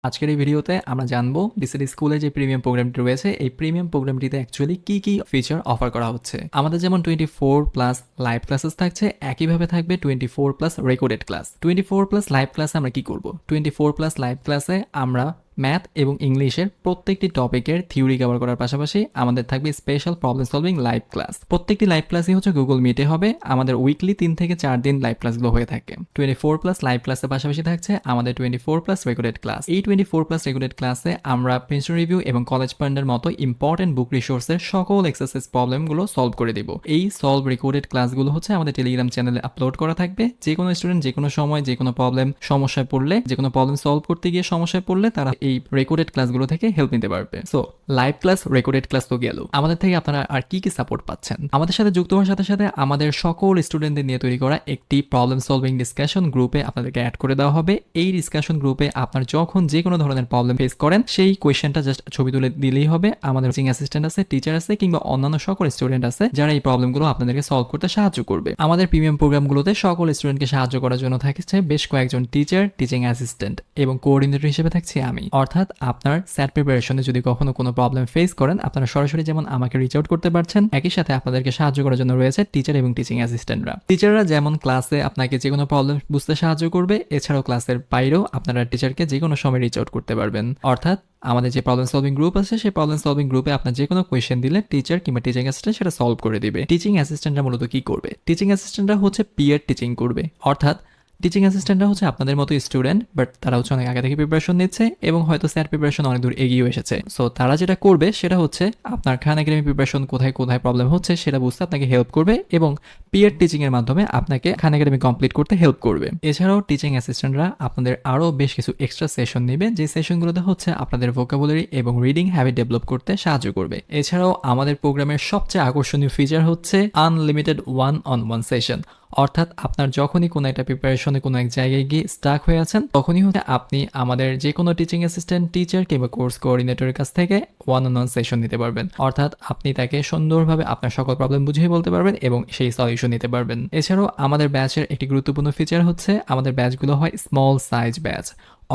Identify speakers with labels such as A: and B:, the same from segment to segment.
A: আজকের এই ভিডিওতে আমরা জানবো বিসিডি স্কুলে যে প্রিমিয়াম প্রোগ্রামটি রয়েছে এই প্রিমিয়াম প্রোগ্রামটিতে অ্যাকচুয়ালি কি কি ফিচার অফার করা হচ্ছে। আমাদের যেমন 24+ লাইভ ক্লাসেস থাকছে, একইভাবে থাকবে 24+ রেকর্ডেড ক্লাস। 24+ লাইভ ক্লাসে আমরা কি করব? 24+ লাইভ ক্লাসে আমরা ম্যাথ এবং ইংলিশের প্রত্যেকটি টপিকের থিওরি কভার করার পাশাপাশি আমাদের থাকবে special problem solving live class. প্রত্যেকটি লাইভ ক্লাসই হচ্ছে গুগল মিটে হবে। আমাদের উইকলি 3 থেকে 4 দিন লাইভ ক্লাসগুলো হয়ে থাকে। 24+ লাইভ ক্লাসের পাশাপাশি থাকছে আমাদের 24+ রেকর্ডেড ক্লাস। এই 24+ রেকর্ডেড ক্লাসে আমরা পেন্সিল রিভিউ এবং কলেজ পয়েন্টের মতো ইম্পর্টেন্ট বুক রিসোর্সের সকল এক্সারসাইজ প্রবলেমগুলো সলভ করে দিব। এই সলভ রেকর্ডেড ক্লাসগুলো হচ্ছে আমাদের টেলিগ্রাম চ্যানেলে আপলোড করা থাকবে। যে কোনো স্টুডেন্ট যে কোনো সময় যে কোনো প্রবলেম সমস্যায় পড়লে, যে কোনো প্রবলেম সলভ করতে গিয়ে সমস্যায় পড়লে তারা এই রেকর্ডেড ক্লাসগুলো থেকে হেল্প নিতে পারবে। So live class, recorded class তো গেল, আমাদের থেকে আপনারা আর কি কি সাপোর্ট পাচ্ছেন? আমাদের সাথে যুক্ত হওয়ার সাথে সাথে আমাদের সকল স্টুডেন্টদের নিয়ে তৈরি করা একটি প্রবলেম সলভিং ডিসকাশন গ্রুপে আপনাদেরকে অ্যাড করে দেওয়া হবে। এই ডিসকাশন গ্রুপে আপনার যখন যে কোনো ধরনের প্রবলেম ফেস করেন সেই কোয়েশ্চেনটা জাস্ট ছবি তুলে দিলেই হবে। আমাদের টিচিং অ্যাসিস্ট্যান্ট আছে, টিচার আছে, কিংবা অন্যান্য সকল স্টুডেন্ট আছে যারা এই প্রবলেমগুলো আপনাদেরকে সলভ করতে সাহায্য করবে। আমাদের প্রিমিয়াম প্রোগ্রামগুলোতে সকল স্টুডেন্টকে সাহায্য করার জন্য থাকছে বেশ কয়েকজন টিচার, টিচিং অ্যাসিস্ট্যান্ট এবং কোঅর্ডিনেটর হিসেবে থাকছি আমি। অর্থাৎ আপনার স্যাট প্রিপারেশনে যদি কখনো কোনো প্রবলেম ফেস করেন, আপনারা সরাসরি যেমন আমাকে রিচ আউট করতে পারছেন, একই সাথে আপনাদেরকে সাহায্য করার জন্য রয়েছে টিচার এবং টিচিং অ্যাসিস্ট্যান্টরা। টিচাররা যেমন ক্লাসে আপনাকে যে কোনো প্রবলেম বুঝতে সাহায্য করবে, এছাড়াও ক্লাসের বাইরেও আপনারা টিচারকে যে কোনো সময় রিচ আউট করতে পারবেন। অর্থাৎ আমাদের যে প্রবলেম সলভিং গ্রুপ আছে সেই প্রবলেম সলভিং গ্রুপে আপনার যে কোনো কোয়েশ্চেন দিলে টিচার কিংবা টিচিং অ্যাসিস্ট্যান্ট সেটা সলভ করে দিবে। টিচিং অ্যাসিস্ট্যান্টরা মূলত কি করবে? টিচিং অ্যাসিস্ট্যান্টরা হচ্ছে পিয়ার টিচিং করবে। অর্থাৎ টিচিং অ্যাসিস্ট্যান্টরা হচ্ছে আপনাদের মতো স্টুডেন্ট, বাট তারা হচ্ছে অনেক আগে থেকে প্রিপারেশন নিচ্ছে এবং হয়তো স্যার প্রিপারেশন অনেক দূর এগিয়ে এসেছে। সো তারা যেটা করবে সেটা হচ্ছে আপনার খান একাডেমি প্রিপারেশন কোথায় কোথায় প্রবলেম হচ্ছে সেটা বুঝতে আপনাকে হেল্প করবে এবং পিয়ার টিচিং এর মাধ্যমে আপনাকে খান একাডেমি কমপ্লিট করতে হেল্প করবে। এছাড়াও টিচিং অ্যাসিস্ট্যান্টরা আপনাদের আরও বেশ কিছু এক্সট্রা সেশন নেবে, যে সেশনগুলোতে হচ্ছে আপনাদের ভোকাবুলারি এবং রিডিং হ্যাবিট ডেভেলপ করতে সাহায্য করবে। এছাড়াও আমাদের প্রোগ্রামের সবচেয়ে আকর্ষণীয় ফিচার হচ্ছে আনলিমিটেড ওয়ান সেশন। অর্থাৎ আপনার যখনই কোনো একটা প্রিপারেশনে কোনো এক জায়গায় গিয়ে স্টাক হয়ে আছেন, তখনই হচ্ছে আপনি আমাদের যে কোনো টিচিং অ্যাসিস্ট্যান্ট, টিচার কিংবা কোর্স কোঅর্ডিনেটরের কাছ থেকে ওয়ান সেশন নিতে পারবেন। অর্থাৎ আপনি তাকে সুন্দরভাবে আপনার সকল প্রবলেম বুঝিয়ে বলতে পারবেন এবং সেই সলিউশন নিতে পারবেন। এছাড়াও আমাদের ব্যাচের একটি গুরুত্বপূর্ণ ফিচার হচ্ছে আমাদের ব্যাচগুলো হয় স্মল সাইজ ব্যাচ।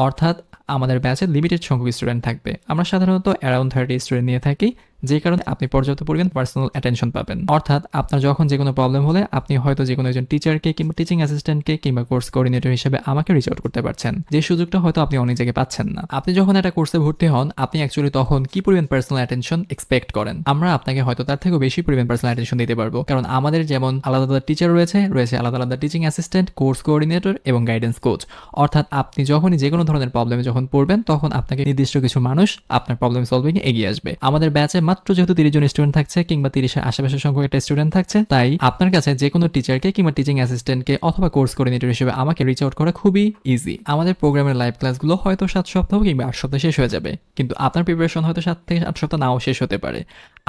A: অর্থাৎ আমাদের ব্যাচে লিমিটেড সংখ্যক স্টুডেন্ট থাকবে। আমরা সাধারণত অ্যারাউন্ড 30 স্টুডেন্ট নিয়ে থাকি, যে কারণে আপনি পর্যাপ্ত পরিমাণ পার্সোনাল অ্যাটেনশন পাবেন। অর্থাৎ আপনার যখন যে কোনো প্রবলেম হলে আপনি হয়তো যে কোনো একজন টিচারকে কিংবা টিচিং অ্যাসিস্ট্যান্টকে কিংবা কোর্স কোঅর্ডিনেটর হিসেবে আমাকে রিচ আউট করতে পারছেন, যে সুযোগটা হয়তো আপনি অনেক জায়গায় পাচ্ছেন না। আপনি যখন একটা কোর্সে ভর্তি হন, আপনি অ্যাকচুয়ালি তখন কি পরিমাণ পার্সোনাল অ্যাটেনশন এক্সপেক্ট করেন? আমরা আপনাকে হয়তো তার থেকেও বেশি পরিমাণ পার্সোনাল অ্যাটেনশন দিতে পারবো, কারণ আমাদের যেমন আলাদা আলাদা টিচার রয়েছে, আলাদা আলাদা টিচিং অ্যাসিস্ট্যান্ট, কোর্স কোঅর্ডিনেটর এবং গাইডেন্স কোচ। অর্থাৎ আপনি যখনই যে কোনো ধরনের প্রবলেমে যখন পড়বেন, তখন আপনাকে নির্দিষ্ট কিছু মানুষ আপনার প্রবলেম সলভিং এ এগিয়ে আসবে। আমাদের ব্যাচে মাত্র যেহেতু 30 জন স্টুডেন্ট থাকছে কিংবা 30-এর আশেপাশে সংখ্যক একটা স্টুডেন্ট থাকছে, তাই আপনার কাছে যে কোনো টিচারকে কিংবা টিচিং অ্যাসিস্ট্যান্টকে অথবা কোর্স কোঅর্ডিনেটর হিসেবে আমাকে রিচ আউট করা খুবই ইজি। আমাদের প্রোগ্রামের লাইভ ক্লাসগুলো হয়তো 7 সপ্তাহ কিংবা 8 সপ্তাহে শেষ হয়ে যাবে, কিন্তু আপনার প্রিপারেশন হয়তো 7 থেকে 8 সপ্তাহ নাও শেষ হতে পারে।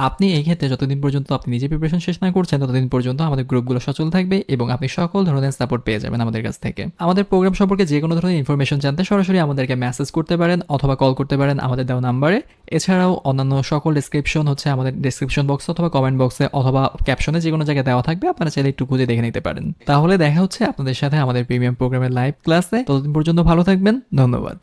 A: আপনি এই ক্ষেত্রে যতদিন পর্যন্ত আপনি নিজে প্রিপারেশন শেষ না করছেন, ততদিন পর্যন্ত আমাদের গ্রুপগুলো সচল থাকবে এবং আপনি সকল ধরনের সাপোর্ট পেয়ে যাবেন আমাদের কাছ থেকে। আমাদের প্রোগ্রাম সম্পর্কে যে কোনো ধরনের ইনফরমেশন জানতে সরাসরি আমাদেরকে মেসেজ করতে পারেন অথবা কল করতে পারেন আমাদের দেওয়া নাম্বারে। এছাড়াও অন্যান্য সকল ডেসক্রিপশন হচ্ছে আমাদের ডেসক্রিপশন বক্স অথবা কমেন্ট বক্সে অথবা ক্যাপশনে যে কোনো জায়গায় দেওয়া থাকবে, আপনারা চাইলে একটু খুঁজে দেখে নিতে পারেন। তাহলে দেখা হচ্ছে আপনাদের সাথে আমাদের প্রিমিয়াম প্রোগ্রামের লাইভ ক্লাসে। ততদিন পর্যন্ত ভালো থাকবেন। ধন্যবাদ।